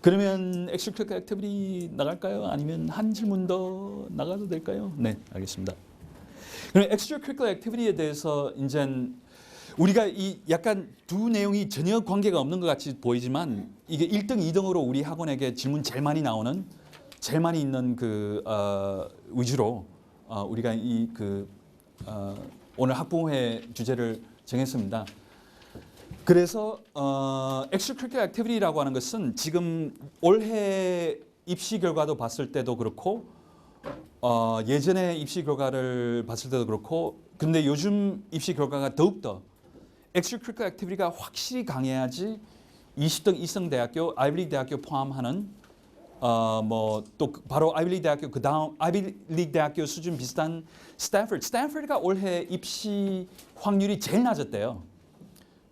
그러면 extracurricular activity 나갈까요? 아니면 한 질문 더 나가도 될까요? 네, 알겠습니다. 그럼 extracurricular activity에 대해서 이제 우리가 이 약간 두 내용이 전혀 관계가 없는 것 같이 보이지만 이게 1등, 2등으로 우리 학원에게 질문 제일 많이 나오는, 제일 많이 있는 그 위주로 우리가 이 오늘 학부모회 주제를 정했습니다. 그래서 extracurricular activity라고 하는 것은 지금 올해 입시 결과도 봤을 때도 그렇고 예전에 입시 결과를 봤을 때도 그렇고 근데 요즘 입시 결과가 더욱더 extracurricular activity가 확실히 강해야지 20등 이성 대학교, 아이비리그 대학교 포함하는 뭐 또 바로 아이비리그 대학교 그 다음 아이비리그 대학교 수준 비슷한 스탠퍼드가 올해 입시 확률이 제일 낮았대요.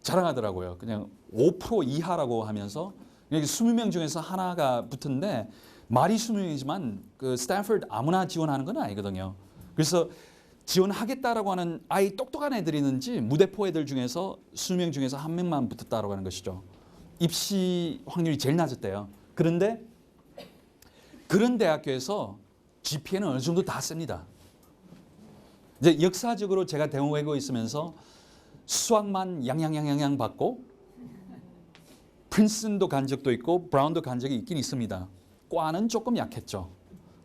자랑하더라고요. 그냥 5% 이하라고 하면서 20명 중에서 하나가 붙은데 말이 20명이지만 그 스탠퍼드 아무나 지원하는 건 아니거든요. 그래서 지원하겠다라고 하는 아이 똑똑한 애들이 있는지 무대포 애들 중에서 20명 중에서 한 명만 붙었다라고 하는 것이죠. 입시 확률이 제일 낮았대요. 그런데 그런 대학교에서 GPA는 어느 정도 다 씁니다. 이제 역사적으로 제가 대우외고 있으면서 수학만 양양양양 받고 프린스턴도 간 적도 있고 브라운도 간 적이 있긴 있습니다. 과는 조금 약했죠.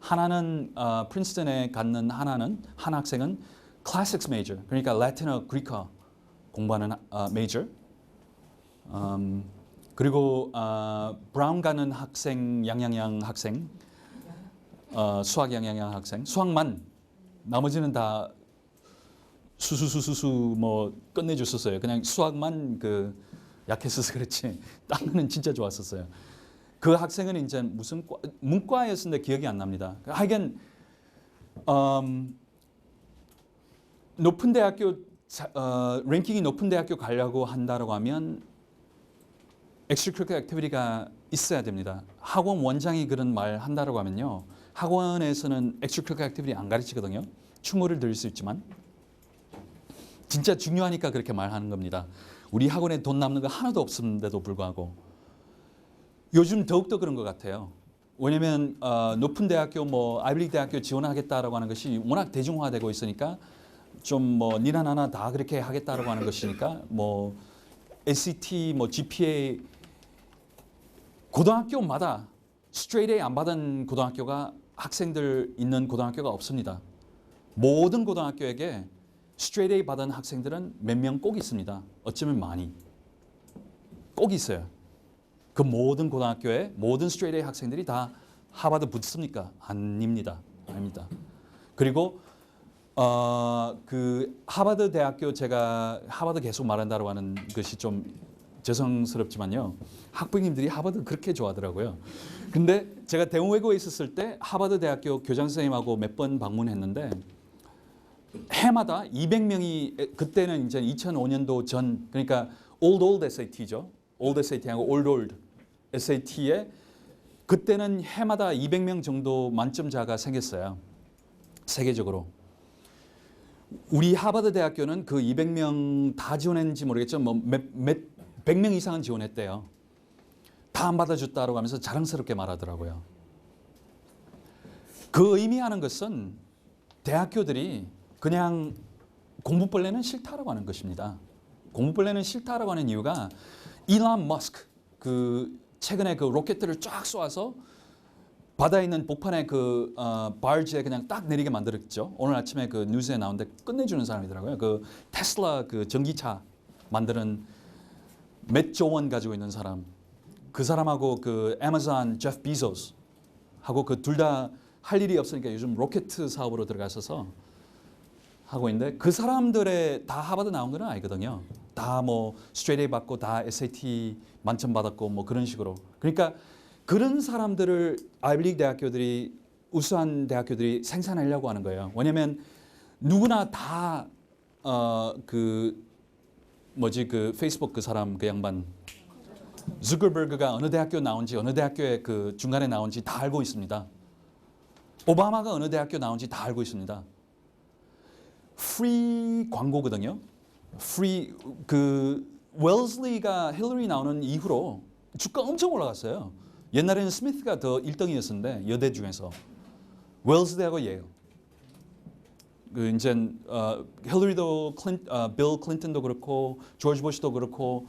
하나는 프린스턴에 갔는 한 학생은 클래식스 메이저, 그러니까 라틴어, 그리커 공부하는 메이저. 그리고 브라운 가는 학생 양양양 학생, 수학 양양양 학생, 수학만 나머지는 다 수수수수수 뭐 끝내줬었어요. 그냥 수학만 그 약했어서 그렇지. 딴 거는 진짜 좋았었어요. 그 학생은 이제 무슨 문과였는데 기억이 안 납니다. 하여간 높은 대학교 랭킹이 높은 대학교 가려고 한다고 하면 extracurricular activity가 있어야 됩니다. 학원 원장이 그런 말 한다고 하면요. 학원에서는 extracurricular activity 안 가르치거든요. 추모를 드릴 수 있지만 진짜 중요하니까 그렇게 말하는 겁니다. 우리 학원에 돈 남는 거 하나도 없는데도 불구하고 요즘 더욱더 그런 것 같아요. 왜냐하면 높은 대학교 뭐 아이비리그 대학교 지원하겠다라고 하는 것이 워낙 대중화되고 있으니까 좀 뭐 니나 나나 다 그렇게 하겠다라고 하는 것이니까 뭐 SAT 뭐 GPA 고등학교마다 스트레이트 A 안 받은 고등학교가 학생들 있는 고등학교가 없습니다. 모든 고등학교에게 스트레이트 A 받은 학생들은 몇 명 꼭 있습니다. 어쩌면 많이. 꼭 있어요. 그 모든 고등학교에 모든 스트레이트 A 학생들이 다 하버드 붙습니까? 아닙니다. 아닙니다. 그리고 그 하버드 대학교 제가 하버드 계속 말한다고 하는 것이 좀 죄송스럽지만요. 학부모님들이 하버드 그렇게 좋아하더라고요. 근데 제가 대우외고에 있었을 때 하버드 대학교 교장 선생님하고 몇 번 방문했는데 해마다 200명이 그때는 이제 2005년도 전 그러니까 old SAT죠. old SAT하고 old SAT에 그때는 해마다 200명 정도 만점자가 생겼어요. 세계적으로. 우리 하버드 대학교는 그 200명 다 지원했는지 모르겠죠. 뭐 100명 이상은 지원했대요. 다 안 받아줬다고 하면서 자랑스럽게 말하더라고요. 그 의미하는 것은 대학교들이 그냥 공부벌레는 싫다라고 하는 것입니다. 공부벌레는 싫다라고 하는 이유가 일론 머스크 그 최근에 그 로켓들을 쫙 쏘아서 바다에 있는 복판에 그 바지에 그냥 딱 내리게 만들었죠. 오늘 아침에 그 뉴스에 나오는데 끝내주는 사람이더라고요. 그 테슬라 그 전기차 만드는 몇 조 원 가지고 있는 사람. 그 사람하고 그 애마존 제프 비조스 하고 그 둘 다 할 일이 없으니까 요즘 로켓 사업으로 들어가셔서 하고 있는데 그 사람들의 다 하버드 나온 건 아니거든요. 다 뭐 스트레이트 A 받고 다 SAT 만점 받았고 뭐 그런 식으로. 그러니까 그런 사람들을 아이비리그 대학교들이 우수한 대학교들이 생산하려고 하는 거예요. 왜냐하면 누구나 다 그 페이스북 그 사람 그 양반 zuckerberg가 어느 대학교 나온지 어느 대학교에 그 중간에 나온지 다 알고 있습니다. 오바마가 어느 대학교 나온지 다 알고 있습니다. 프리 광고거든요. 프리 그 웰슬리가 힐러리 나오는 이후로 주가 엄청 올라갔어요. 옛날에는 스미스가 더 1등이었었는데 여대 중에서 웰스 대하고 예일. 그 이제 힐러리도 빌 클린턴도 그렇고 조지 부시도 그렇고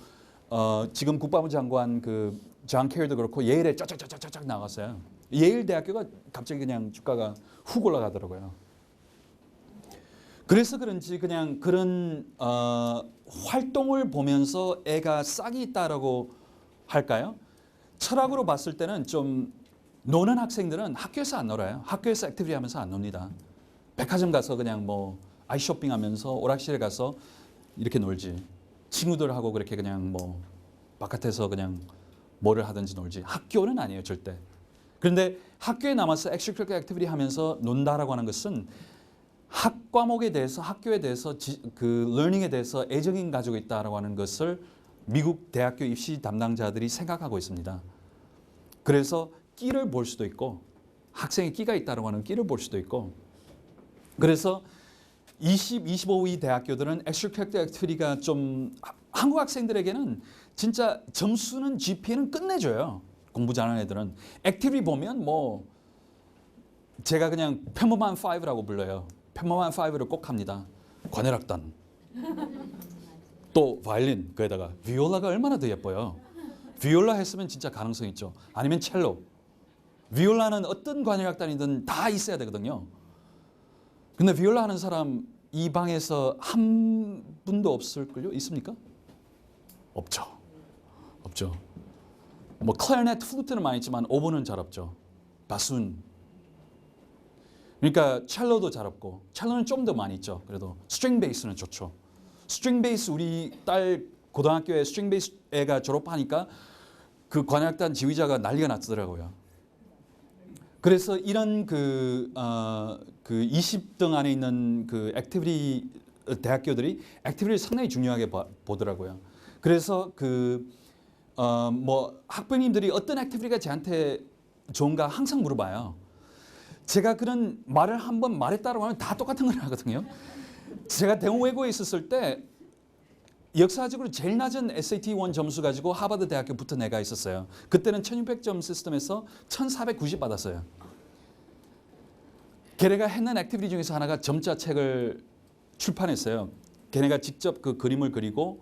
지금 국방부 장관 그 존 케리도 그렇고 예일에 쫙쫙쫙쫙쫙 나갔어요. 예일 대학교가 갑자기 그냥 주가가 훅 올라가더라고요. 그래서 그런지 그냥 그런 활동을 보면서 애가 싹이 있다라고 할까요? 철학으로 봤을 때는 좀 노는 학생들은 학교에서 안 놀아요. 학교에서 액티비티 하면서 안 놉니다. 백화점 가서 그냥 뭐 아이 쇼핑하면서 오락실에 가서 이렇게 놀지. 친구들하고 그렇게 그냥 뭐 바깥에서 그냥 뭐를 하든지 놀지. 학교는 아니에요, 절대. 그런데 학교에 남아서 엑스트라 액티비티 하면서 논다라고 하는 것은 학 과목에 대해서 학교에 대해서 그 러닝에 대해서 애정이 가지고 있다라고 하는 것을 미국 대학교 입시 담당자들이 생각하고 있습니다. 그래서 끼를 볼 수도 있고 학생의 끼가 있다라고 하는 끼를 볼 수도 있고 그래서 20, 25위 대학교들은 엑스트라 액티비티가 좀 한국 학생들에게는 진짜 점수는 GPA는 끝내줘요. 공부 잘하는 애들은. 액티비티 보면 뭐 제가 그냥 평범한 5라고 불러요. 평범한 5를 꼭 합니다. 관현악단. 또 바이올린 거기다가 비올라가 얼마나 더 예뻐요. 비올라 했으면 진짜 가능성 있죠. 아니면 첼로. 비올라는 어떤 관현악단이든 다 있어야 되거든요. 근데 비올라 하는 사람 이 방에서 한 분도 없을걸요? 있습니까? 없죠. 없죠. 뭐 클라리넷, 플루트는 많이 있지만 오보는 잘 없죠. 바순. 그러니까 첼로도 잘 없고 첼로는 좀 더 많이 있죠. 그래도 스트링 베이스는 좋죠. 스트링 베이스 우리 딸 고등학교에 스트링 베이스 애가 졸업하니까 그 관악단 지휘자가 난리가 났더라고요. 그래서 이런 그 20등 안에 있는 그 액티비티 대학교들이 액티비티를 상당히 중요하게 보더라고요. 그래서 뭐 학부모님들이 어떤 액티비티가 저한테 좋은가 항상 물어봐요. 제가 그런 말을 한번 말했다고 하면 다 똑같은 걸 하거든요. 제가 대형 외고에 있었을 때 역사적으로 제일 낮은 SAT 1 점수 가지고 하버드 대학교 붙은 애가 있었어요. 그때는 1600점 시스템에서 1490 받았어요. 걔네가 했는 액티비티 중에서 하나가 점자 책을 출판했어요. 걔네가 직접 그 그림을 그리고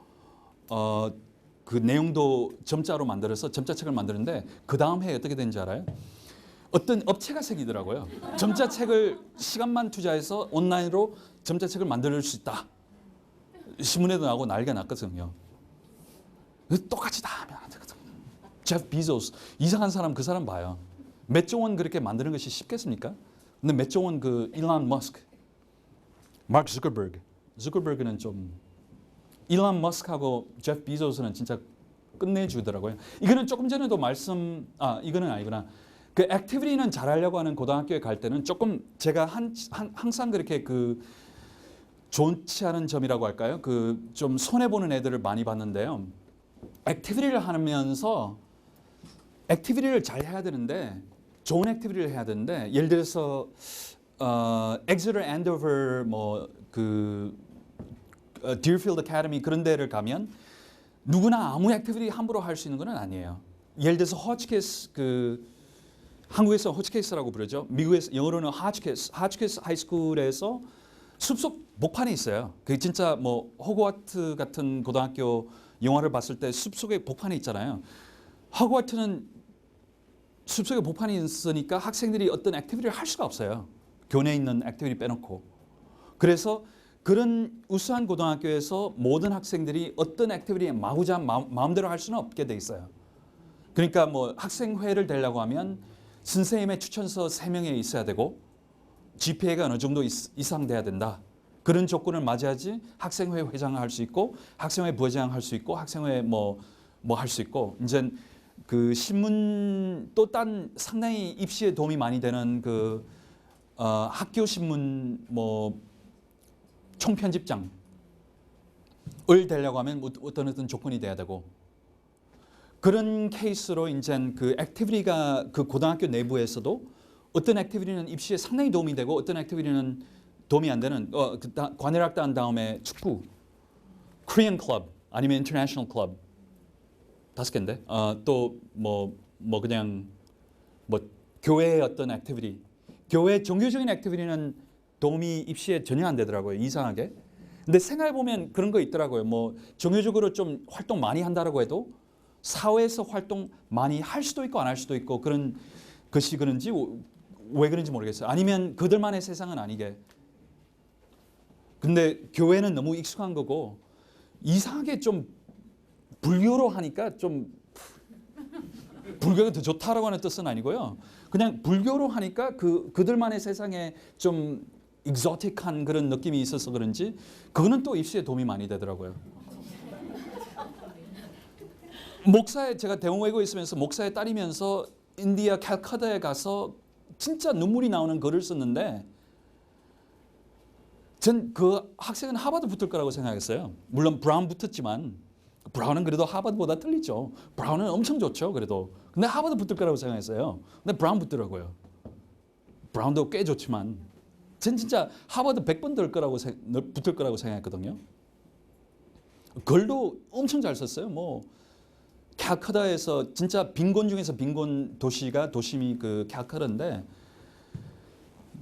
그 내용도 점자로 만들어서 점자 책을 만드는데 그 다음 해에 어떻게 된지 알아요? 어떤 업체가 생기더라고요. 점자 책을 시간만 투자해서 온라인으로 점자 책을 만들 수 있다. 신문에도 나오고 난리가 났거든요. 똑같이 다 하면 안 되거든. 제프 비조스 이상한 사람 그 사람 봐요. 몇 조 원 그렇게 만드는 것이 쉽겠습니까? 근데 몇 조 원 그 일론 머스크, 마크 zuckerberg는 좀 일론 머스크하고 제프 비조스는 진짜 끝내주더라고요. 이거는 조금 전에도 이거는 아니구나. 그 액티비티는 잘하려고 하는 고등학교에 갈 때는 조금 제가 항상 그렇게 그 좋지 않은 점이라고 할까요? 그 좀 손해 보는 애들을 많이 봤는데요. 액티비티를 하면서 액티비티를 잘 해야 되는데 좋은 액티비티를 해야 되는데 예를 들어서 엑스터 앤도버 뭐그 디어필드 아카데미 그런 데를 가면 누구나 아무 액티비티 함부로 할 수 있는 건 아니에요. 예를 들어서 호치키스 한국에서 호치키스라고 부르죠. 미국에서 영어로는 하치키스 하이스쿨에서 숲속 복판이 있어요. 그게 진짜 뭐 호그와트 같은 고등학교 영화를 봤을 때 숲속에 복판이 있잖아요. 호그와트는 숲속에 복판이 있으니까 학생들이 어떤 액티비티를 할 수가 없어요. 교내에 있는 액티비티 빼놓고. 그래서 그런 우수한 고등학교에서 모든 학생들이 어떤 액티비티에 마음대로 할 수는 없게 돼 있어요. 그러니까 뭐 학생회를 되려고 하면 선생님의 추천서 3명에 있어야 되고 GPA가 어느 정도 이상 돼야 된다. 그런 조건을 맞이하지 학생회 회장을 할 수 있고 학생회 부회장 할 수 있고 학생회 뭐 할 수 있고 이제 그 신문 또 딴 상당히 입시에 도움이 많이 되는 그 학교 신문 뭐 총편집장을 되려고 하면 어떤 조건이 돼야 되고 그런 케이스로 이제 그 액티비티가 그 고등학교 내부에서도 어떤 액티비티는 입시에 상당히 도움이 되고 어떤 액티비티는 도움이 안 되는 관현악단 다음에 축구, 코리안 클럽 아니면 인터내셔널 클럽 5개인데 또 뭐 뭐 그냥 뭐 교회의 어떤 액티비티, 교회 종교적인 액티비티는 도움이 입시에 전혀 안 되더라고요. 이상하게. 근데 생각해 보면 그런 거 있더라고요. 뭐 종교적으로 좀 활동 많이 한다라고 해도 사회에서 활동 많이 할 수도 있고 안 할 수도 있고 그런 것이 그런지 왜 그런지 모르겠어요. 아니면 그들만의 세상은 아니게. 근데 교회는 너무 익숙한 거고 이상하게 좀 불교로 하니까 좀 불교가 더 좋다라고 하는 뜻은 아니고요. 그냥 불교로 하니까 그들만의 세상에 좀 익소틱한 그런 느낌이 있어서 그런지 그거는 또 입시에 도움이 많이 되더라고요. 목사에 제가 대공외고에 있으면서 목사에 따르면서 인디아 캘커타에 가서 진짜 눈물이 나오는 글을 썼는데 전 그 학생은 하버드 붙을 거라고 생각했어요. 물론 브라운 붙었지만 브라운은 그래도 하버드보다 틀리죠. 브라운은 엄청 좋죠. 그래도. 근데 하버드 붙을 거라고 생각했어요. 근데 브라운 붙더라고요. 브라운도 꽤 좋지만 전 진짜 하버드 100번 붙을 거라고 생각했거든요. 글도 엄청 잘 썼어요. 뭐 캘커타에서 진짜 빈곤 중에서 빈곤 도심이 그 캘커타인데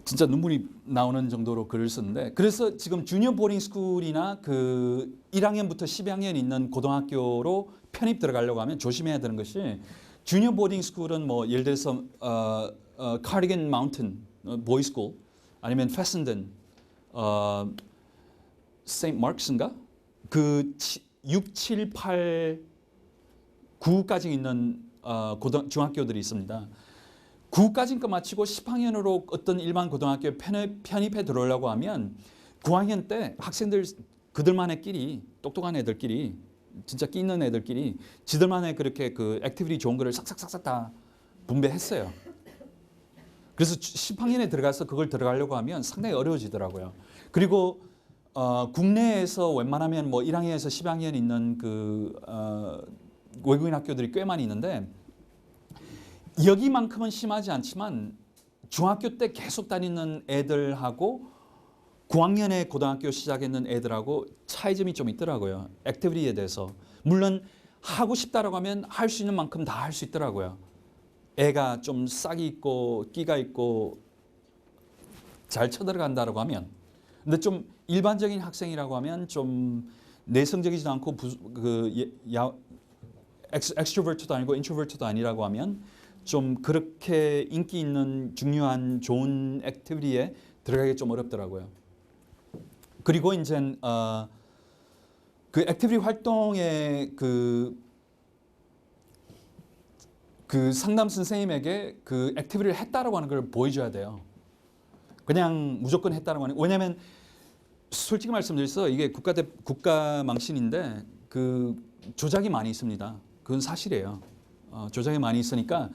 진짜 눈물이 나오는 정도로 글을 썼는데 그래서 지금 주니어 보딩 스쿨이나 그 1학년부터 12학년 있는 고등학교로 편입 들어가려고 하면 조심해야 되는 것이 주니어 보딩 스쿨은 뭐 예를 들어서 카디건 마운틴 보이 스쿨 아니면 페슨든 세인트 마크스인가 그 6, 7, 8, 9까지 있는 중학교들이 있습니다. 9까지 거 마치고 10학년으로 어떤 일반 고등학교에 편입해 들어오려고 하면 9학년 때 학생들 그들만의 끼리 똑똑한 애들끼리 진짜 끼 있는 애들끼리 지들만의 그렇게 그 액티비티 좋은 거를 싹싹싹싹 다 분배했어요. 그래서 10학년에 들어가서 그걸 들어가려고 하면 상당히 어려워지더라고요. 그리고 국내에서 웬만하면 뭐 1학년에서 10학년 있는 그 외국인 학교들이 꽤 많이 있는데 여기만큼은 심하지 않지만 중학교 때 계속 다니는 애들하고 9학년에 고등학교 시작했는 애들하고 차이점이 좀 있더라고요. 액티비티에 대해서. 물론 하고 싶다라고 하면 할 수 있는 만큼 다 할 수 있더라고요. 애가 좀 싹이 있고 끼가 있고 잘 쳐들어간다라고 하면. 근데 좀 일반적인 학생이라고 하면 좀 내성적이지도 않고 엑스트로버트도 아니고 인트로버트도 아니라고 하면 좀 그렇게 인기 있는 중요한 좋은 액티비티에 들어가기 좀 어렵더라고요. 그리고 이제 그 액티비티 활동에 그 상담 선생님에게 그 액티비티를 했다라고 하는 걸 보여줘야 돼요. 그냥 무조건 했다라고 하는. 왜냐하면 솔직히 말씀드려서 이게 국가 망신인데 그 조작이 많이 있습니다. 그건 사실이에요. 조작이 많이 있으니까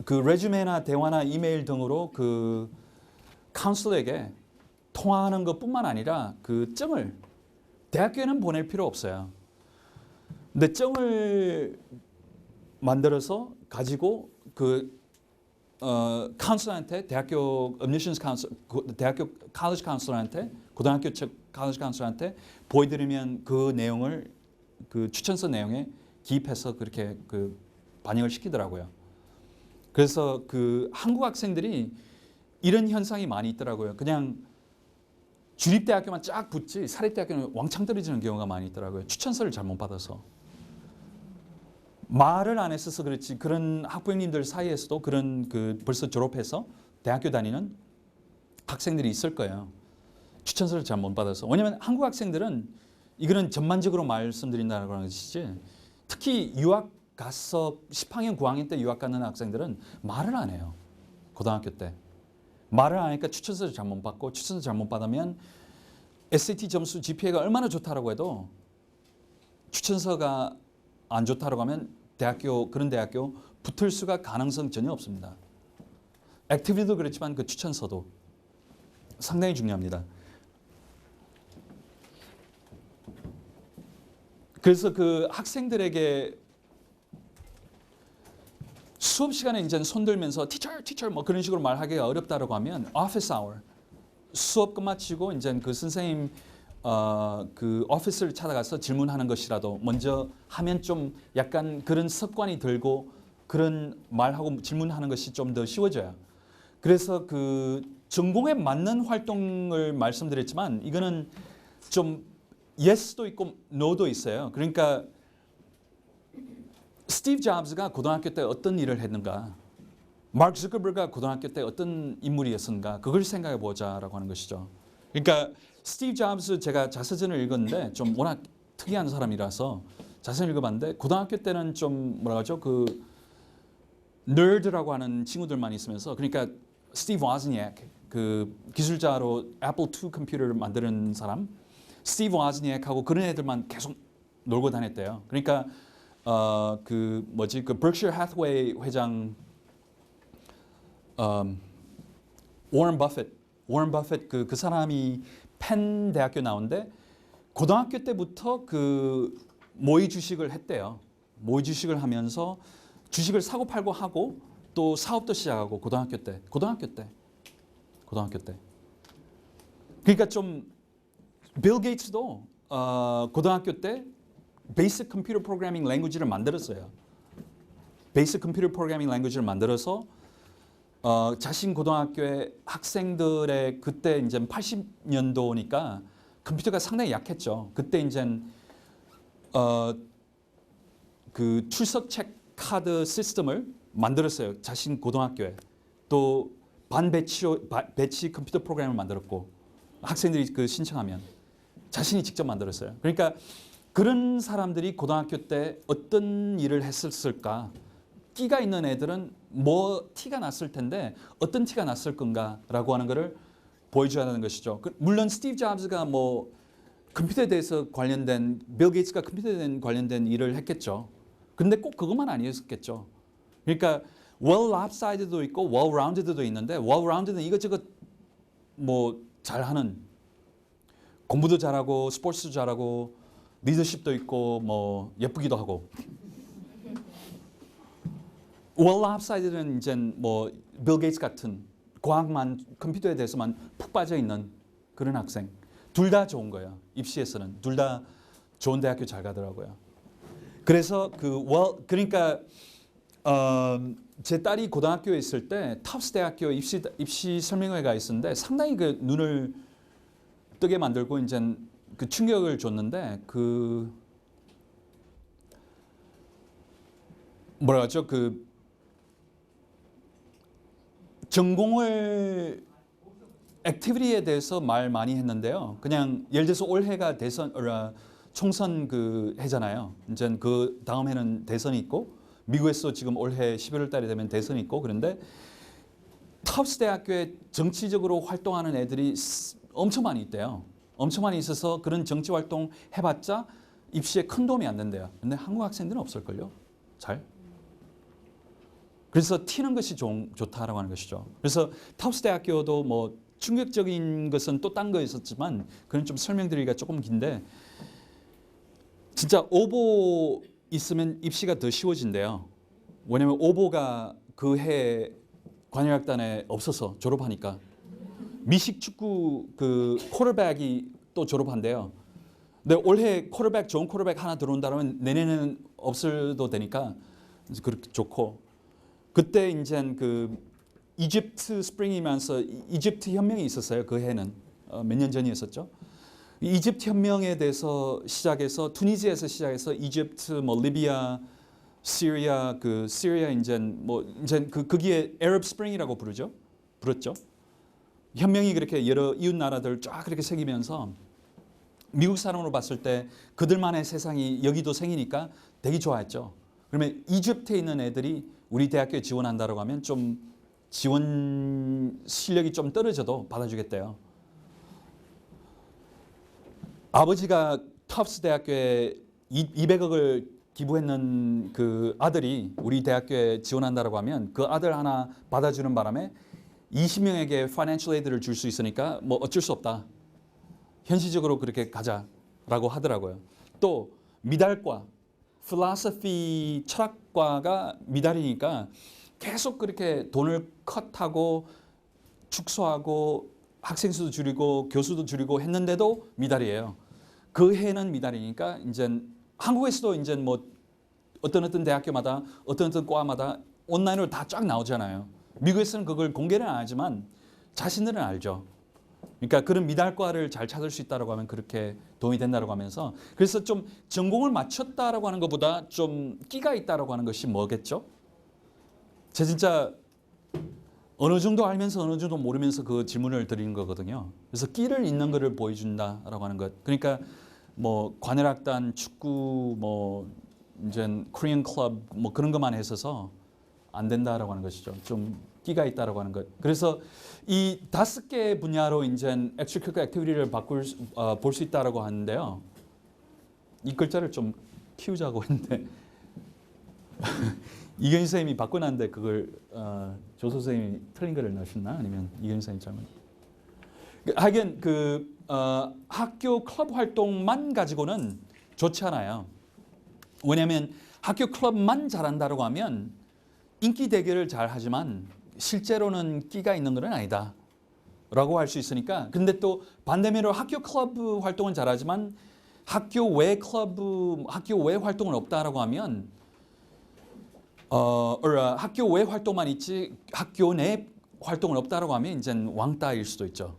그 레주메나 대화나 이메일 등으로 그 카운슬러에게 통화하는 것뿐만 아니라 그 증을 대학교에는 보낼 필요 없어요. 근데 증을 만들어서 가지고 그 카운슬러한테 대학교 admissions 카운슬 대학교 college 카운슬러한테 고등학교 측 college 카운슬러한테 보여드리면 그 내용을 그 추천서 내용에 기입해서 그렇게 그 반영을 시키더라고요. 그래서 그 한국 학생들이 이런 현상이 많이 있더라고요. 그냥 주립대학교만 쫙 붙지 사립대학교는 왕창 떨어지는 경우가 많이 있더라고요. 추천서를 잘못 받아서. 말을 안 했어서 그렇지 그런 학부형님들 사이에서도 그런 그 벌써 졸업해서 대학교 다니는 학생들이 있을 거예요. 추천서를 잘못 받아서. 왜냐하면 한국 학생들은 이거는 전반적으로 말씀드린다는 것이지 특히 유학 가서 10학년, 9학년 때 유학 가는 학생들은 말을 안 해요. 고등학교 때. 말을 안 하니까 추천서를 잘못 받고 추천서 잘못 받으면 SAT 점수 GPA가 얼마나 좋다라고 해도 추천서가 안 좋다라고 하면 그런 대학교 붙을 수가 가능성 전혀 없습니다. 액티비티도 그렇지만 그 추천서도 상당히 중요합니다. 그래서 그 학생들에게 수업 시간에 이제 손들면서 teacher 뭐 그런 식으로 말하기가 어렵다라고 하면 office hour 수업 끝마치고 이제 그 선생님 그 오피스를 찾아가서 질문하는 것이라도 먼저 하면 좀 약간 그런 습관이 들고 그런 말하고 질문하는 것이 좀 더 쉬워져요. 그래서 그 전공에 맞는 활동을 말씀드렸지만 이거는 좀 yes도 있고 no도 있어요. 그러니까 스티브 잡스가 고등학교 때 어떤 일을 했는가, 마크 zuckerberg가 고등학교 때 어떤 인물이었는가, 그걸 생각해 보자라고 하는 것이죠. 그러니까 스티브 잡스 제가 자서전을 읽었는데 좀 워낙 특이한 사람이라서 자세히 읽어봤는데 고등학교 때는 좀 뭐라 하죠, 그 nerd라고 하는 친구들만 있으면서, 그러니까 스티브 와즈니악 그 기술자로 애플 II 컴퓨터를 만드는 사람, 스티브 와즈니악하고 그런 애들만 계속 놀고 다녔대요. 그러니까 그 뭐지, 그 berkshire hathaway 회장 워런 버핏 그 사람이 펜 대학교 나온데 고등학교 때부터 그 모의 주식을 했대요. 모의 주식을 하면서 주식을 사고 팔고 하고 또 사업도 시작하고 고등학교 때. 그러니까 좀 빌 게이츠도 고등학교 때 베이직 컴퓨터 프로그래밍 랭귀지를 만들었어요. 베이직 컴퓨터 프로그래밍 랭귀지를 만들어서 자신 고등학교의 학생들의, 그때 이제 80년도니까 컴퓨터가 상당히 약했죠. 그때 이제 그 출석책 카드 시스템을 만들었어요. 자신 고등학교에. 또 반배치 컴퓨터 프로그램을 만들었고, 학생들이 그 신청하면 자신이 직접 만들었어요. 그러니까 그런 사람들이 고등학교 때 어떤 일을 했었을까? 끼가 있는 애들은 뭐 티가 났을 텐데 어떤 티가 났을 건가라고 하는 것을 보여줘야 하는 것이죠. 물론 스티브 잡스가 뭐 컴퓨터에 대해서 관련된, 빌 게이츠가 컴퓨터에 관련된 일을 했겠죠. 근데 꼭 그것만 아니었겠죠. 그러니까 well lopsided도 있고 well rounded도 있는데, well rounded는 이것저것 뭐 잘하는, 공부도 잘하고 스포츠도 잘하고 리더십도 있고 뭐 예쁘기도 하고. well lopsided는 이제 뭐 빌 게이츠 같은 과학만, 컴퓨터에 대해서만 푹 빠져 있는 그런 학생. 둘 다 좋은 거예요. 입시에서는 둘 다 좋은 대학교 잘 가더라고요. 그래서 그러니까 제 딸이 고등학교에 있을 때 터프스 대학교 입시 설명회가 있었는데 상당히 그 눈을 뜨게 만들고 이제 그 충격을 줬는데, 그 뭐라 하죠, 그 전공을 액티비티에 대해서 말 많이 했는데요. 그냥 예를 들어서 올해가 총선 그 해잖아요. 이제 그 다음 해는 대선이 있고, 미국에서 지금 올해 11월 달에 되면 대선이 있고, 그런데 터프스 대학교에 정치적으로 활동하는 애들이 엄청 많이 있대요. 엄청 많이 있어서 그런 정치 활동 해봤자 입시에 큰 도움이 안 된대요. 근데 한국 학생들은 없을걸요? 잘? 그래서 튀는 것이 좋다라고 하는 것이죠. 그래서 터프스 대학교도 뭐 충격적인 것은 또 딴 거 있었지만 그건 좀 설명드리기가 조금 긴데, 진짜 오보 있으면 입시가 더 쉬워진대요. 왜냐면 오보가 그 해 관현악단에 없어서 졸업하니까. 미식 축구 그 쿼터백이 또 졸업한대요. 근데 올해 좋은 쿼터백 하나 들어온다면 내년에는 없어도 되니까 그렇게 좋고, 그때 이제 그 이집트 스프링이면서 이집트 혁명이 있었어요. 그 해는 몇 년 전이었었죠. 이집트 혁명에 대해서 시작해서 투니지에서 시작해서 이집트, 뭐 리비아, 시리아, 그 시리아 이제 거기에 아랍 스프링이라고 불었죠. 혁명이 그렇게 여러 이웃 나라들 쫙 그렇게 생기면서 미국 사람으로 봤을 때 그들만의 세상이 여기도 생기니까 되게 좋아했죠. 그러면 이집트에 있는 애들이 우리 대학교에 지원한다고 하면 좀 지원 실력이 좀 떨어져도 받아주겠대요. 아버지가 터프스 대학교에 200억을 기부했는 그 아들이 우리 대학교에 지원한다고 하면 그 아들 하나 받아주는 바람에 20명에게 financial aid를 줄 수 있으니까 뭐 어쩔 수 없다. 현실적으로 그렇게 가자라고 하더라고요. 또 미달과 philosophy 철학과가 미달이니까 계속 그렇게 돈을 컷하고 축소하고 학생 수도 줄이고 교수도 줄이고 했는데도 미달이에요. 그 해는 미달이니까 이제 한국에서도 이제 뭐 어떤 대학교마다 어떤 과마다 온라인으로 다 쫙 나오잖아요. 미국에서는 그걸 공개는 안 하지만 자신들은 알죠. 그러니까 그런 미달과를 잘 찾을 수 있다고 하면 그렇게 도움이 된다고 하면서 그래서 좀 전공을 맞췄다라고 하는 것보다 좀 끼가 있다라고 하는 것이 뭐겠죠? 제가 진짜 어느 정도 알면서 어느 정도 모르면서 그 질문을 드리는 거거든요. 그래서 끼를 있는 것을 보여준다라고 하는 것. 그러니까 뭐 관현악단, 축구, 뭐 이제 코리안 클럽 뭐 그런 것만 했어서 안 된다라고 하는 것이죠. 좀 끼가 있다라고 하는 것. 그래서 이 5개 분야로 이제 extracurricular activity를 볼 수 있다라고 하는데요. 이 글자를 좀 키우자고 했는데 이경희 선생님이 바꿔놨는데 그걸 조 선생님이 틀린 글을 넣으셨나? 아니면 이경희 선생님이 잘못? 하여간 학교 클럽 활동만 가지고는 좋지 않아요. 왜냐하면 학교 클럽만 잘한다고 하면 인기 대결을 잘 하지만 실제로는 끼가 있는 건 아니다 라고 할 수 있으니까. 근데 또 반대면으로 학교 클럽 활동은 잘하지만 학교 외 활동은 없다라고 하면 학교 외 활동만 있지 학교 내 활동은 없다라고 하면 이제 왕따일 수도 있죠.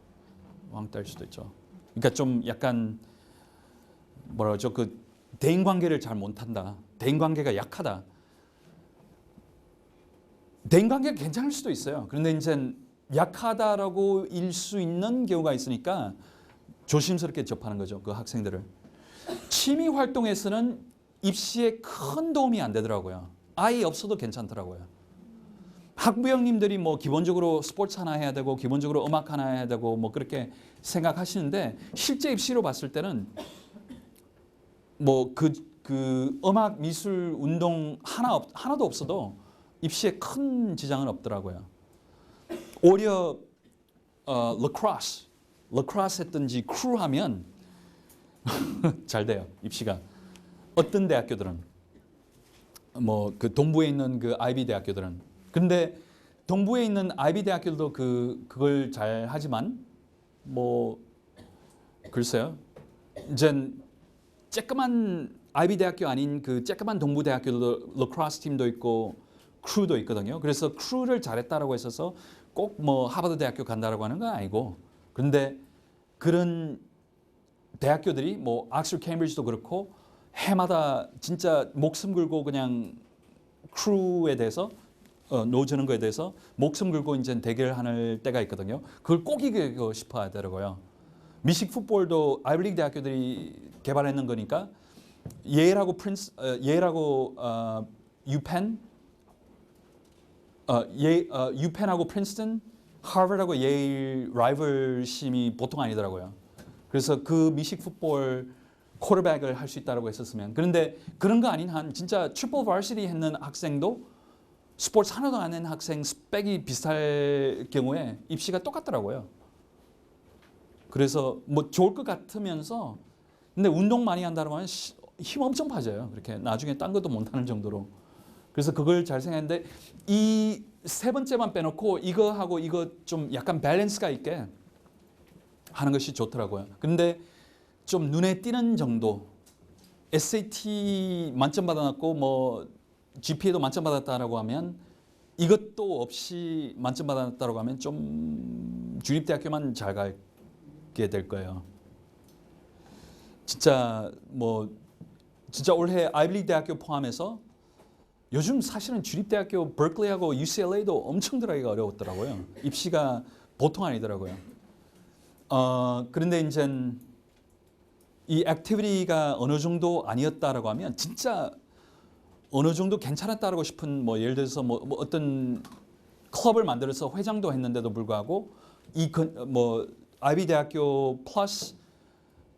왕따일 수도 있죠. 그러니까 좀 약간 뭐라 그러죠? 그 대인 관계를 잘 못한다. 대인 관계가 약하다. 대인 관계가 괜찮을 수도 있어요. 그런데 이제 약하다라고 일 수 있는 경우가 있으니까 조심스럽게 접하는 거죠. 그 학생들을. 취미 활동에서는 입시에 큰 도움이 안 되더라고요. 아예 없어도 괜찮더라고요. 학부형님들이 뭐 기본적으로 스포츠 하나 해야 되고 기본적으로 음악 하나 해야 되고 뭐 그렇게 생각하시는데 실제 입시로 봤을 때는 뭐 그 음악, 미술, 운동 하나도 없어도 입시에 큰 지장은 없더라고요. 오히려 lacrosse 했든지 크루 하면 잘 돼요. 입시가. 어떤 대학교들은 뭐 그 동부에 있는 그 아이비 대학교들은 근데 동부에 있는 아이비 대학교도 그걸 잘 하지만 뭐 글쎄요. 이제 쬐끄만 아이비 대학교 아닌 그 쬐끄만 동부 대학교도 lacrosse 팀도 있고 크루도 있거든요. 그래서 크루를 잘했다라고 했어서 꼭 뭐 하버드 대학교 간다라고 하는 건 아니고 그런데 그런 대학교들이 뭐 옥스퍼드 케임브리지도 그렇고 해마다 진짜 목숨 걸고 그냥 크루에 대해서 노주는 거에 대해서 목숨 걸고 이제 대결하는 때가 있거든요. 그걸 꼭 이기고 싶어 하더라고요. 미식 풋볼도 아이비리그 대학교들이 개발했는 거니까 예일하고 유펜, 유펜하고 프린스턴, 하버드하고 예일 라이벌심이 보통 아니더라고요. 그래서 그 미식 풋볼 쿼터백을 할 수 있다고 했었으면 그런데 그런 거 아닌 한 진짜 트리플 바시티 했는 학생도 스포츠 하나도 안 하는 학생 스펙이 비슷할 경우에 입시가 똑같더라고요. 그래서 뭐 좋을 것 같으면서 근데 운동 많이 한다고 하면 힘 엄청 빠져요. 그렇게 나중에 딴 것도 못하는 정도로. 그래서 그걸 잘 생각했는데 이 세 번째만 빼놓고 이거하고 이거 좀 약간 밸런스가 있게 하는 것이 좋더라고요. 근데 좀 눈에 띄는 정도 SAT 만점 받아놨고 뭐 GPA도 만점 받았다라고 하면 이것도 없이 만점 받았다라고 하면 좀 주립대학교만 잘 가게 될 거예요. 진짜 올해 아이비리그 대학교 포함해서 요즘 사실은 주립대학교 버클리하고 UCLA도 엄청 들어가기가 어려웠더라고요. 입시가 보통 아니더라고요. 그런데 이제 이 액티비티가 어느 정도 아니었다라고 하면 진짜 어느 정도 괜찮았다라고 싶은 뭐 예를 들어서 뭐 어떤 클럽을 만들어서 회장도 했는데도 불구하고 뭐 아이비 대학교 플러스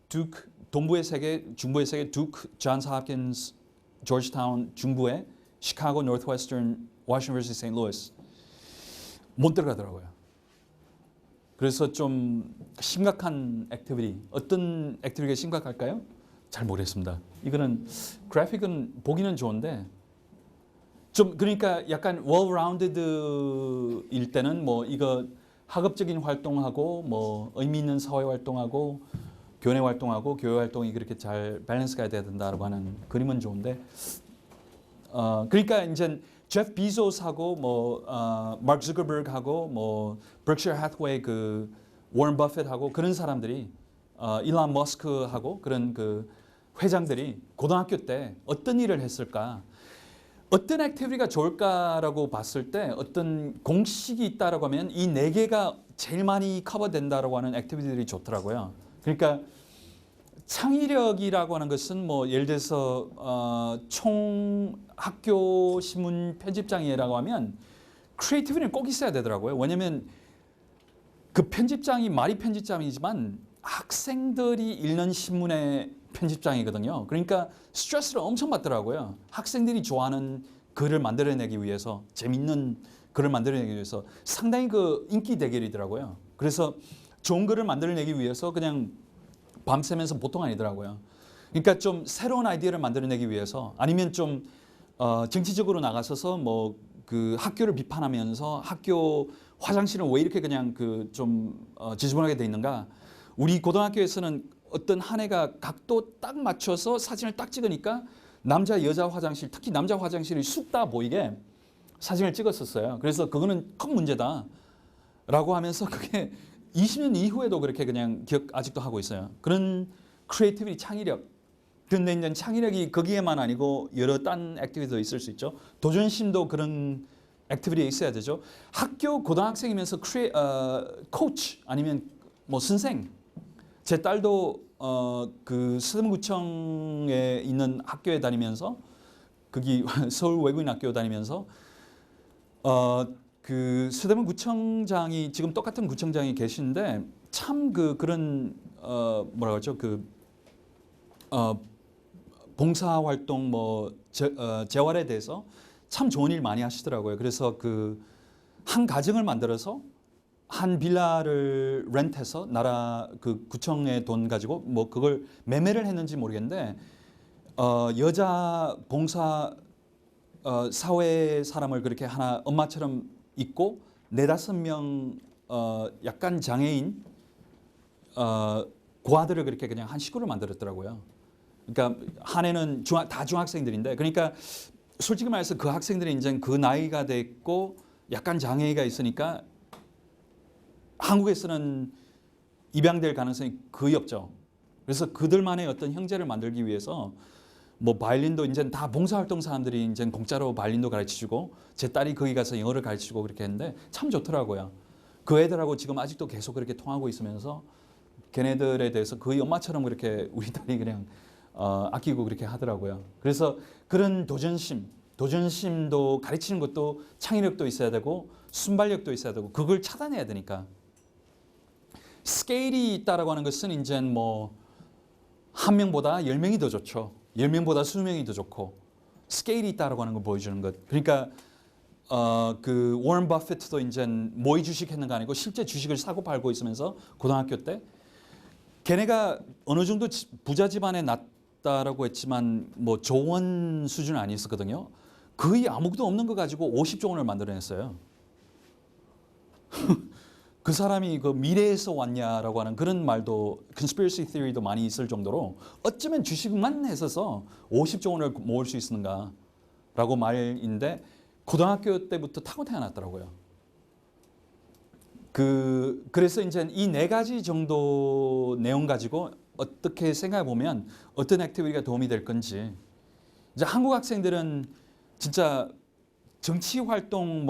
두크 동부의 세계, 중부의 세계 두크, 존스 홉킨스, 조지타운 중부에 시카고, 노스웨스턴, 워싱턴 vs. 세인트루이스 못 들어가더라고요. 그래서 좀 심각한 액티비티. 어떤 액티비티가 심각할까요? 잘 모르겠습니다. 이거는 그래픽은 보기는 좋은데 좀 그러니까 약간 well-rounded일 때는 뭐 이거 학업적인 활동하고 뭐 의미 있는 사회 활동하고 교내 활동하고 교회 활동이 그렇게 잘 밸런스가 돼야 된다고 하는 그림은 좋은데 그러니까 이제 제프 비조스하고 마크 zuckerberg하고 berkshire hathaway 그 워런 버핏하고 그런 사람들이 일론 머스크하고 그런 그 회장들이 고등학교 때 어떤 일을 했을까? 어떤 액티비티가 좋을까라고 봤을 때 어떤 공식이 있다라고 하면 이 네 개가 제일 많이 커버된다라고 하는 액티비티들이 좋더라고요. 그러니까 창의력이라고 하는 것은 예를 들어서 총 학교 신문 편집장이라고 하면 크리에이티비티는 꼭 있어야 되더라고요. 왜냐하면 그 편집장이 말이 편집장이지만 학생들이 읽는 신문의 편집장이거든요. 그러니까 스트레스를 엄청 받더라고요. 학생들이 좋아하는 글을 만들어내기 위해서 재밌는 글을 만들어내기 위해서 상당히 그 인기 대결이더라고요. 그래서 좋은 글을 만들어내기 위해서 그냥 밤새면서 보통 아니더라고요. 그러니까 좀 새로운 아이디어를 만들어내기 위해서 아니면 좀 정치적으로 나가서서 그 학교를 비판하면서 학교 화장실은 왜 이렇게 그냥 그 좀 지저분하게 돼 있는가? 우리 고등학교에서는 어떤 한 해가 각도 딱 맞춰서 사진을 딱 찍으니까 남자 여자 화장실 특히 남자 화장실이 쑥 다 보이게 사진을 찍었었어요. 그래서 그거는 큰 문제다라고 하면서 그게 20년 이후에도 그렇게 그냥 기억 아직도 하고 있어요. 그런 크리에이티비티 창의력. 근데 이제 창의력이 거기에만 아니고 여러 딴 액티비티도 있을 수 있죠. 도전심도 그런 액티비티에 있어야 되죠. 학교 고등학생이면서 코치 아니면 선생. 제 딸도 그 서대문구청에 있는 학교에 다니면서 거기 서울 외국인 학교 다니면서 그 서대문구청장이 지금 똑같은 구청장이 계시는데 참 그런 뭐라 그러죠 봉사활동 재활에 대해서 참 좋은 일 많이 하시더라고요. 그래서 그 한 가정을 만들어서 한 빌라를 렌트해서 나라 그 구청의 돈 가지고 그걸 매매를 했는지 모르겠는데 여자 봉사 사회 사람을 그렇게 하나 엄마처럼 있고 4-5명 약간 장애인 고아들을 그렇게 그냥 한 식구를 만들었더라고요. 그러니까 한 해는 다 중학생들인데 그러니까 솔직히 말해서 그 학생들이 이제 그 나이가 됐고 약간 장애가 있으니까 한국에서는 입양될 가능성이 거의 없죠. 그래서 그들만의 어떤 형제를 만들기 위해서 바이올린도 이제 다 봉사활동 사람들이 이제 공짜로 바이올린도 가르쳐주고 제 딸이 거기 가서 영어를 가르쳐주고 그렇게 했는데 참 좋더라고요. 그 애들하고 지금 아직도 계속 그렇게 통하고 있으면서 걔네들에 대해서 거의 엄마처럼 그렇게 우리 딸이 그냥 아끼고 그렇게 하더라고요. 그래서 그런 도전심도 가르치는 것도 창의력도 있어야 되고 순발력도 있어야 되고 그걸 차단해야 되니까 스케일이 있다라고 하는 것은 이제 한 명보다 10명이 더 좋죠. 10명보다 20명이 더 좋고 스케일이 있다라고 하는 걸 보여주는 것. 그러니까 그 워런 버핏도 이제 모의 주식 했는 거 아니고 실제 주식을 사고 팔고 있으면서 고등학교 때 걔네가 어느 정도 부자 집안에 났다라고 했지만 조원 수준은 아니었거든요. 거의 아무것도 없는 거 가지고 50조 원을 만들어냈어요. 그 사람이 그 미래에서 왔냐라고 하는 그런 말도 conspiracy theory도 많이 있을 정도로 어쩌면 주식만 했어서 50조 원을 모을 수 있는가라고 말인데 고등학교 때부터 타고 태어났더라고요. 그래서 이제 이 4가지 정도 내용 가지고 어떻게 생각해 보면 어떤 액티비티가 도움이 될 건지 이제 한국 학생들은 진짜 정치 활동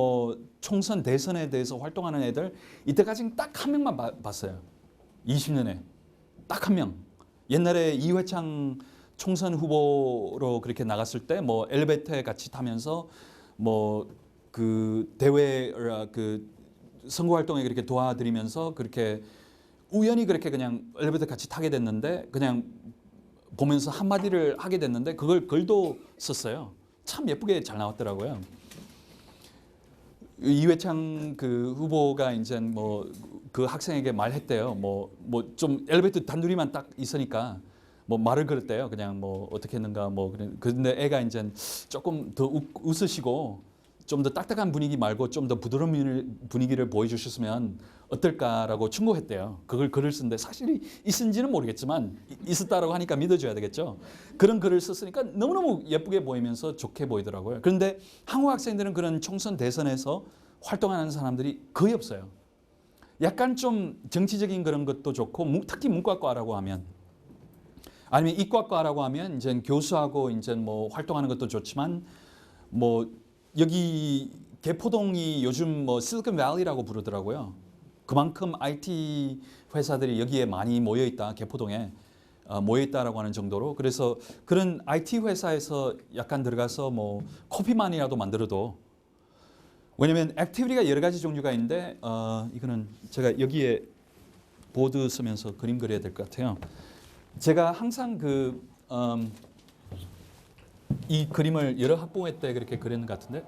총선 대선에 대해서 활동하는 애들 이때까지는 딱 한 명만 봤어요. 20년에 딱 한 명. 옛날에 이회창 총선 후보로 그렇게 나갔을 때 엘리베이터에 같이 타면서 그 대회 그 선거 활동에 그렇게 도와드리면서 그렇게 우연히 그렇게 그냥 엘리베이터 같이 타게 됐는데 그냥 보면서 한마디를 하게 됐는데 그걸 글도 썼어요. 참 예쁘게 잘 나왔더라고요. 이회창 그 후보가 이제 그 학생에게 말했대요. 좀 엘리베이터 단둘이만 딱 있으니까 말을 걸었대요. 그냥 어떻게 했는가 근데 애가 이제 조금 더 웃으시고 좀 더 딱딱한 분위기 말고 좀 더 부드러운 분위기를 보여주셨으면 어떨까라고 충고했대요. 그걸 글을 쓴데 사실이 있은지는 모르겠지만 있었다라고 하니까 믿어줘야 되겠죠. 그런 글을 썼으니까 너무너무 예쁘게 보이면서 좋게 보이더라고요. 그런데 한국 학생들은 그런 총선 대선에서 활동하는 사람들이 거의 없어요. 약간 좀 정치적인 그런 것도 좋고 특히 문과과라고 하면 아니면 이과과라고 하면 이제 교수하고 이제 뭐 활동하는 것도 좋지만 뭐 여기 개포동이 요즘 뭐 실리콘밸리라고 부르더라고요. 그만큼 IT 회사들이 여기에 많이 모여 있다. 개포동에 모여 있다라고 하는 정도로 그래서 그런 IT 회사에서 약간 들어가서 뭐 커피만이라도 만들어도 왜냐면 액티비티가 여러 가지 종류가 있는데 이거는 제가 여기에 보드 쓰면서 그림 그려야 될 것 같아요. 제가 항상 이 그림을 여러 학부모 때 그렇게 그리는 것 같은데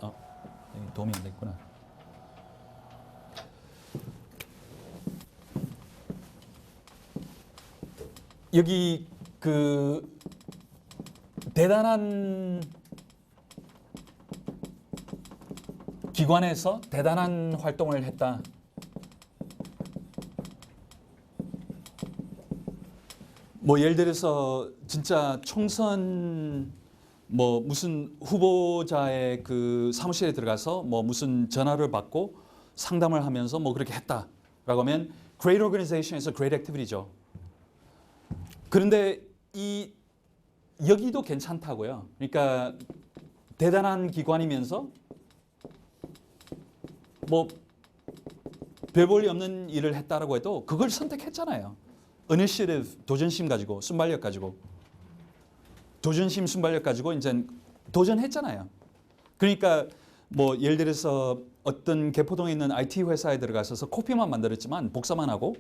도움이 안 됐구나. 여기 그 대단한 기관에서 대단한 활동을 했다. 뭐 예를 들어서 진짜 총선 뭐 무슨 후보자의 그 사무실에 들어가서 뭐 무슨 전화를 받고 상담을 하면서 뭐 그렇게 했다라고 하면 Great Organization에서 Great Activity죠. 그런데 여기도 괜찮다고요. 그러니까 대단한 기관이면서 뭐 별 볼일 없는 일을 했다라고 해도 그걸 선택했잖아요. Initiative, 도전심 가지고 순발력 가지고 도전심 순발력 가지고 이제 도전했잖아요. 그러니까 뭐 예를 들어서 어떤 개포동에 있는 IT 회사에 들어가서 코피만 만들었지만 복사만 하고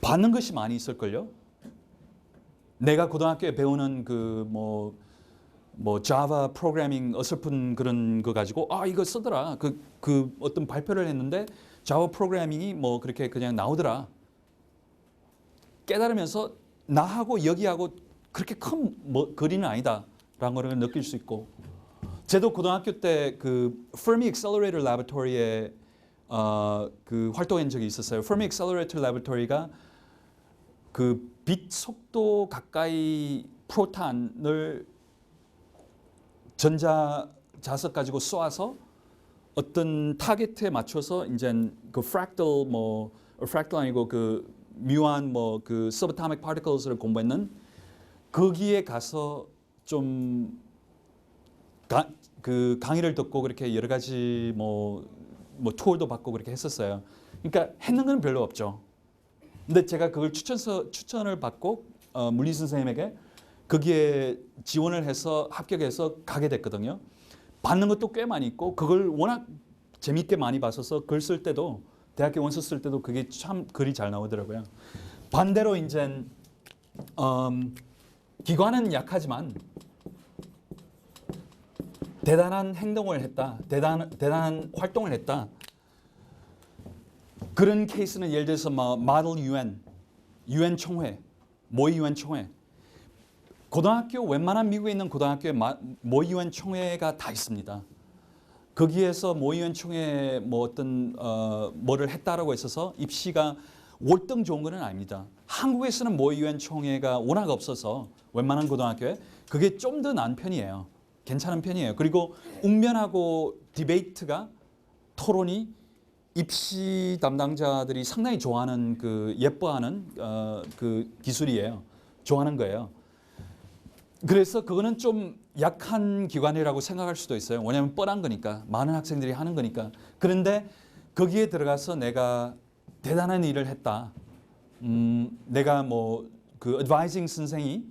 받는 것이 많이 있을걸요. 내가 고등학교에 배우는 그 뭐 자바 프로그래밍 어설픈 그런 거 가지고 이거 쓰더라. 그 어떤 발표를 했는데 자바 프로그래밍이 뭐 그렇게 그냥 나오더라. 깨달으면서 나하고 여기하고 그렇게 큰 거리는 아니다라는 걸 느낄 수 있고, 저도 고등학교 때 그 Fermi Accelerator Laboratory에 그 활동한 적이 있었어요. Fermi Accelerator Laboratory가 그 빛 속도 가까이 프로탄을 전자 자석 가지고 쏘아서 어떤 타겟에 맞춰서 이제 그 프랙탈 프랙탈 아니고 그 묘한 그 subatomic particles를 공부했는 거기에 가서 좀 그 강의를 듣고 그렇게 여러 가지 뭐 투어도 받고 그렇게 했었어요. 그러니까 했는 건 별로 없죠. 근데 제가 그걸 추천을 받고 물리 선생님에게 거기에 지원을 해서 합격해서 가게 됐거든요. 받는 것도 꽤 많이 있고 그걸 워낙 재밌게 많이 봤어서 글 쓸 때도 대학교 원서 쓸 때도 그게 참 글이 잘 나오더라고요. 반대로 이제 기관은 약하지만 대단한 행동을 했다, 대단한 활동을 했다. 그런 케이스는 예를 들어서 마들 유엔 총회, 모의 유엔 총회. 고등학교 웬만한 미국에 있는 고등학교에 모의 유엔 총회가 다 있습니다. 거기에서 모의 유엔 총회 어떤 뭐를 했다라고 했어서 입시가 월등 좋은 건 아닙니다. 한국에서는 모의 유엔 총회가 워낙 없어서 웬만한 고등학교에 그게 좀 더 나은 편이에요. 괜찮은 편이에요. 그리고 웅변하고 디베이트가 토론이 입시 담당자들이 상당히 좋아하는 예뻐하는 그 기술이에요. 좋아하는 거예요. 그래서 그거는 좀 약한 기관이라고 생각할 수도 있어요. 왜냐하면 뻔한 거니까. 많은 학생들이 하는 거니까. 그런데 거기에 들어가서 내가 대단한 일을 했다. 내가 그 advising 선생이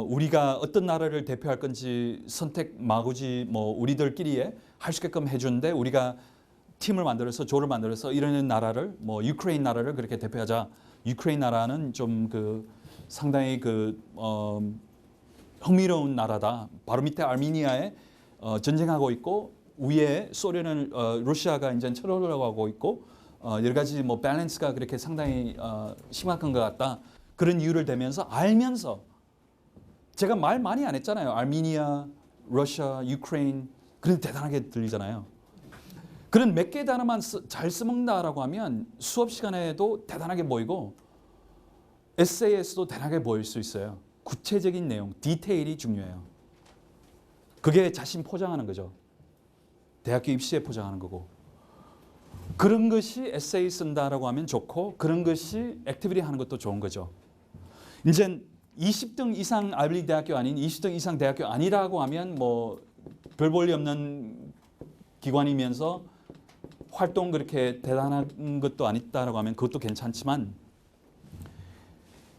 우리가 어떤 나라를 대표할 건지 선택 마구지 우리들끼리에 할 수 있게끔 해주는데 우리가 팀을 만들어서 조를 만들어서 이런 나라를 유크레인 나라를 그렇게 대표하자. 유크레인 나라는 좀 상당히 흥미로운 나라다. 바로 밑에 아르메니아에 전쟁하고 있고 위에 소련은 러시아가 이제 철호라고 하고 있고 여러 가지 밸런스가 그렇게 상당히 심각한 것 같다. 그런 이유를 대면서 알면서 제가 말 많이 안 했잖아요. 아르메니아, 러시아, 유크레인 그런데 대단하게 들리잖아요. 그런 몇 개 단어만 잘 써먹는다라고 하면 수업 시간에도 대단하게 보이고 에세이에서도 대단하게 보일 수 있어요. 구체적인 내용, 디테일이 중요해요. 그게 자신 포장하는 거죠. 대학교 입시에 포장하는 거고. 그런 것이 에세이 쓴다라고 하면 좋고 그런 것이 액티비티 하는 것도 좋은 거죠. 이제 20등 이상 아이비리그 대학교 아닌 20등 이상 대학교 아니라고 하면 뭐 별 볼일 없는 기관이면서 활동 그렇게 대단한 것도 아니다라고 하면 그것도 괜찮지만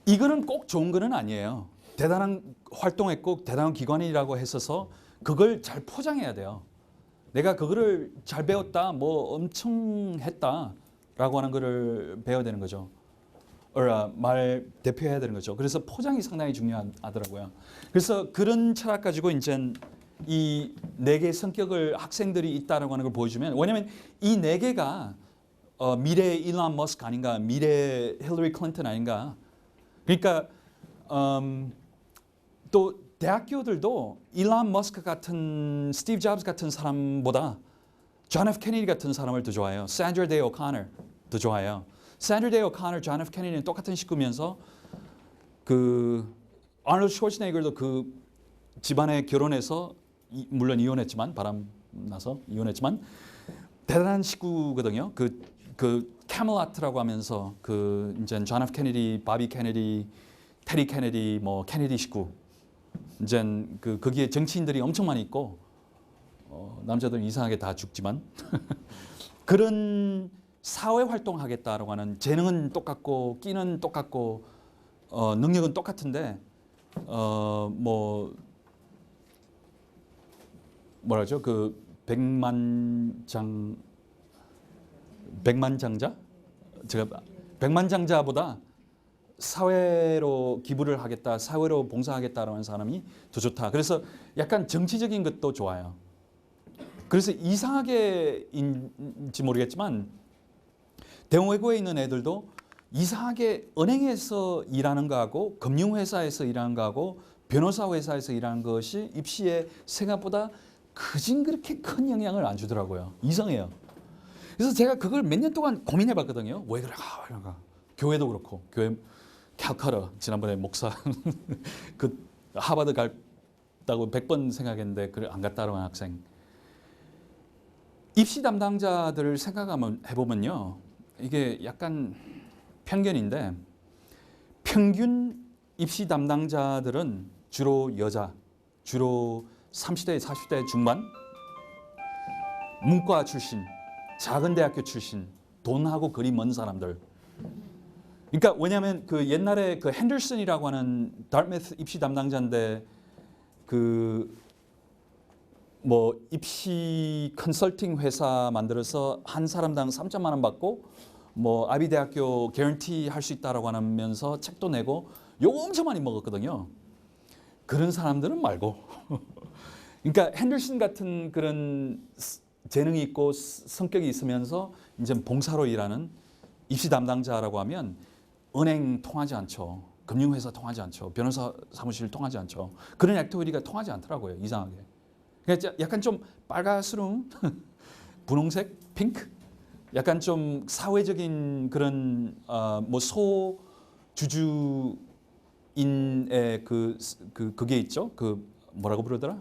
이거는 꼭 좋은 거는 아니에요. 대단한 활동했고 대단한 기관이라고 했어서 그걸 잘 포장해야 돼요. 내가 그거를 잘 배웠다, 뭐 엄청 했다라고 하는 거를 배워야 되는 거죠. 말 대표해야 되는 거죠. 그래서 포장이 상당히 중요하더라고요. 그래서 그런 철학 가지고 이제 이 네 개의 성격을 학생들이 있다라고 하는 걸 보여주면 왜냐하면 이 네 개가 미래의 일론 머스크 아닌가, 미래의 힐러리 클린턴 아닌가. 그러니까 또 대학교들도 일론 머스크 같은 스티브 잡스 같은 사람보다 존 F 케네디 같은 사람을 더 좋아해요. 샌드라 데이 오코너 더 좋아해요. 샌드라 데이 오코너, 존 F 케네디는 똑같은 식구면서 그 아놀드 슈워츠네거도 그 집안에 결혼해서 물론 이혼했지만 바람 나서 이혼했지만 대단한 식구거든요. 그 캐멜라트라고 하면서 그 이제 존 F 케네디, 바비 케네디, 테리 케네디, 뭐 케네디 식구. 이제 거기에 정치인들이 엄청 많이 있고 남자들은 이상하게 다 죽지만 그런 사회 활동하겠다라고 하는 재능은 똑같고 끼는 똑같고 능력은 똑같은데 뭐라죠? 그 백만장자? 제가 백만장자보다 사회로 기부를 하겠다, 사회로 봉사하겠다라는 사람이 더 좋다. 그래서 약간 정치적인 것도 좋아요. 그래서 이상하게인지 모르겠지만 대외고에 있는 애들도 이상하게 은행에서 일하는 거하고 금융회사에서 일하는 거하고 변호사 회사에서 일하는 것이 입시에 생각보다 그진 그렇게 큰 영향을 안 주더라고요. 이상해요. 그래서 제가 그걸 몇 년 동안 고민해 봤거든요. 왜 그럴까? 교회도 그렇고 교회 캘카라 지난번에 목사 그 하버드 갔다고 100번 생각했는데 그걸 안 갔다고 하는 학생. 입시 담당자들을 해보면요. 이게 약간 편견인데 평균 입시 담당자들은 주로 여자, 주로 30대, 40대 중반, 문과 출신, 작은 대학교 출신, 돈하고 거리 먼 사람들. 그러니까 왜냐하면 그 옛날에 그 핸더슨이라고 하는 달메스 입시 담당자인데 그 뭐 입시 컨설팅 회사 만들어서 한 사람당 3천만 원 받고 뭐 아비 대학교 개런티 할 수 있다라고 하면서 책도 내고 욕 엄청 많이 먹었거든요. 그런 사람들은 말고. 그러니까 핸더슨 같은 그런 재능이 있고 성격이 있으면서 이제 봉사로 일하는 입시 담당자라고 하면 은행 통하지 않죠. 금융회사 통하지 않죠. 변호사 사무실 통하지 않죠. 그런 액티비티가 통하지 않더라고요. 이상하게. 그러니까 약간 좀 빨가스러운 분홍색, 핑크, 약간 좀 사회적인 그런 뭐 소주주인의 그게 있죠. 그 뭐라고 부르더라?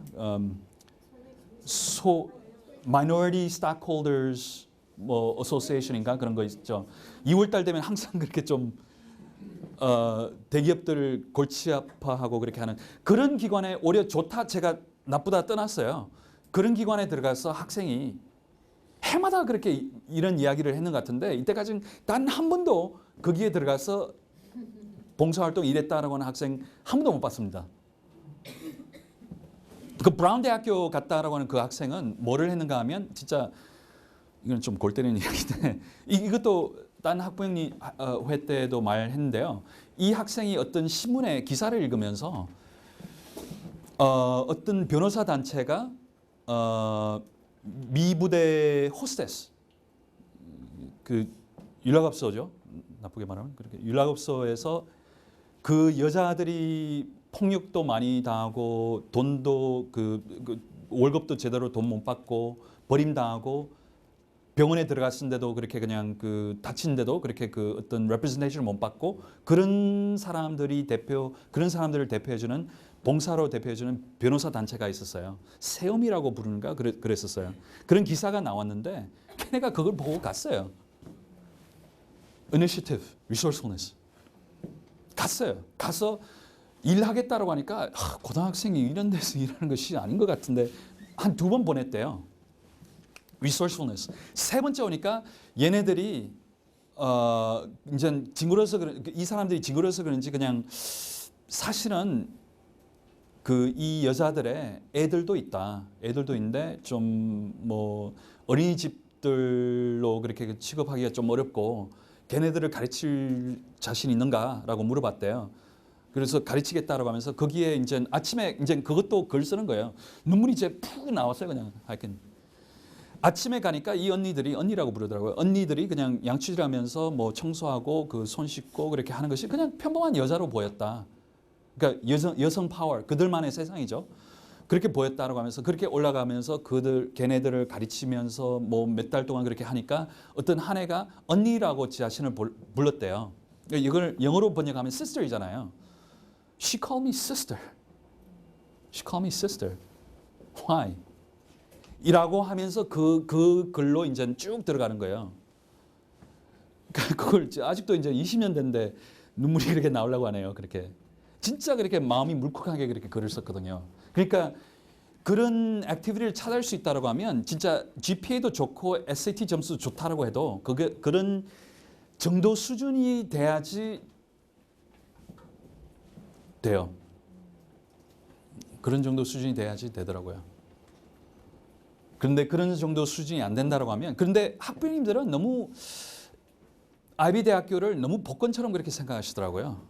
Minority Stockholders 뭐 Association인가 그런 거 있죠. 2월달 되면 항상 그렇게 좀 대기업들을 골치 아파하고 그렇게 하는 그런 기관에 오히려 좋다, 제가 나쁘다 떠났어요. 그런 기관에 들어가서 학생이 해마다 그렇게 이런 이야기를 했는 것 같은데 이때까지는 단 한 번도 거기에 들어가서 봉사활동 일했다라고 하는 학생 한 번도 못 봤습니다. 그 브라운 대학교 갔다라고 하는 그 학생은 뭐를 했는가 하면 진짜 이건 좀 골 때리는 이야기인데 이것도 딴 학부형리 회 때도 말했는데요. 이 학생이 어떤 신문의 기사를 읽으면서 어떤 변호사 단체가 미부대 호스테스 그 윤락업소죠. 나쁘게 말하면 그렇게 윤락업소에서 그 여자들이 폭력도 많이 당하고 돈도 월급도 제대로 돈 못 받고 버림당하고 병원에 들어갔는데도 그렇게 그냥 그 다친데도 그렇게 그 어떤 representation을 못 받고 그런 사람들을 대표해주는 봉사로 대표해주는 변호사 단체가 있었어요. 세움이라고 부르는가 그랬었어요. 그런 기사가 나왔는데 걔네가 그걸 보고 갔어요. Initiative, resourcefulness. 갔어요. 가서 일하겠다라고 하니까 고등학생이 이런 데서 일하는 것이 아닌 것 같은데 한 2번 보냈대요. resourcefulness. 세 번째 오니까 얘네들이 이제 징그러서 이 사람들이 징그러서 그런지 그냥 사실은 그 이 여자들의 애들도 있다. 애들도 있는데 좀 뭐 어린이집들로 그렇게 취급하기가 좀 어렵고 걔네들을 가르칠 자신 있는가라고 물어봤대요. 그래서 가르치겠다라고 하면서 거기에 이제 아침에 이제 그것도 글 쓰는 거예요. 눈물이 이제 푹 나왔어요. 그냥 하여튼 아침에 가니까 이 언니들이 언니라고 부르더라고요. 언니들이 그냥 양치질하면서 뭐 청소하고 그 손 씻고 그렇게 하는 것이 그냥 평범한 여자로 보였다. 그러니까 여성 파워, 그들만의 세상이죠. 그렇게 보였다라고 하면서 그렇게 올라가면서 걔네들을 가르치면서 뭐 몇 달 동안 그렇게 하니까 어떤 한 애가 언니라고 지 자신을 불렀대요. 이걸 영어로 번역하면 sister이잖아요. She called me sister. She called me sister. Why? 이라고 하면서 그 글로 이제 쭉 들어가는 거예요. 그걸 아직도 이제 20년 됐는데 눈물이 그렇게 나오려고 하네요. 그렇게 진짜 그렇게 마음이 물컥하게 그렇게 글을 썼거든요. 그러니까 그런 액티비티를 찾을 수 있다고 하면 진짜 GPA도 좋고 SAT 점수 좋다라고 해도 그런 정도 수준이 돼야지 돼요. 그런 정도 수준이 돼야지 되더라고요. 그런데 그런 정도 수준이 안 된다고 하면 그런데 학부모님들은 너무 아이비 대학교를 너무 복권처럼 그렇게 생각하시더라고요.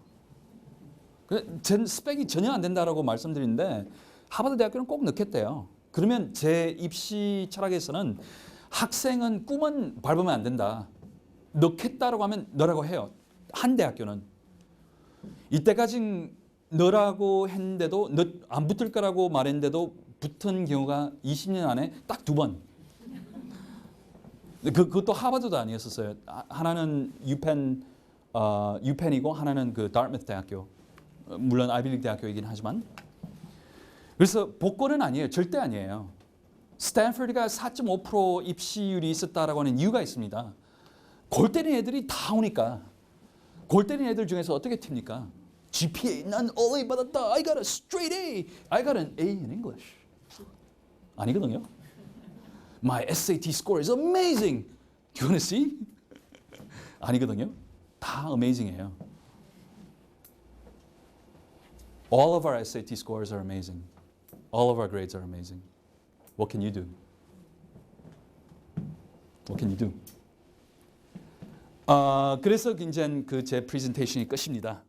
제 스펙이 전혀 안 된다라고 말씀드리는데 하버드 대학교는 꼭 넣겠대요. 그러면 제 입시 철학에서는 학생은 꿈은 밟으면 안 된다. 넣겠다라고 하면 넣으라고 해요. 한 대학교는. 이때까지 넣으라고 했는데도 안 붙을 거라고 말했는데도 붙은 경우가 20년 안에 딱 2번. 그것도 하버드도 아니었었어요. 하나는 유펜이고 하나는 그 다르머스 대학교. 물론 아이비리그 대학교이긴 하지만. 그래서 복권은 아니에요. 절대 아니에요. 스탠퍼드가 4.5% 입시율이 있었다라고 하는 이유가 있습니다. 골 때린 애들이 다 오니까. 골 때린 애들 중에서 어떻게 튑니까? GPA 난 all A 받았다. I got a straight A. I got an A in English. 아니거든요. My SAT score is amazing. Do you want to see? 아니거든요. 다 amazing이에요. All of our SAT scores are amazing. All of our grades are amazing. What can you do? What can you do? 그래서 이제 그 제 프레젠테이션이 끝입니다.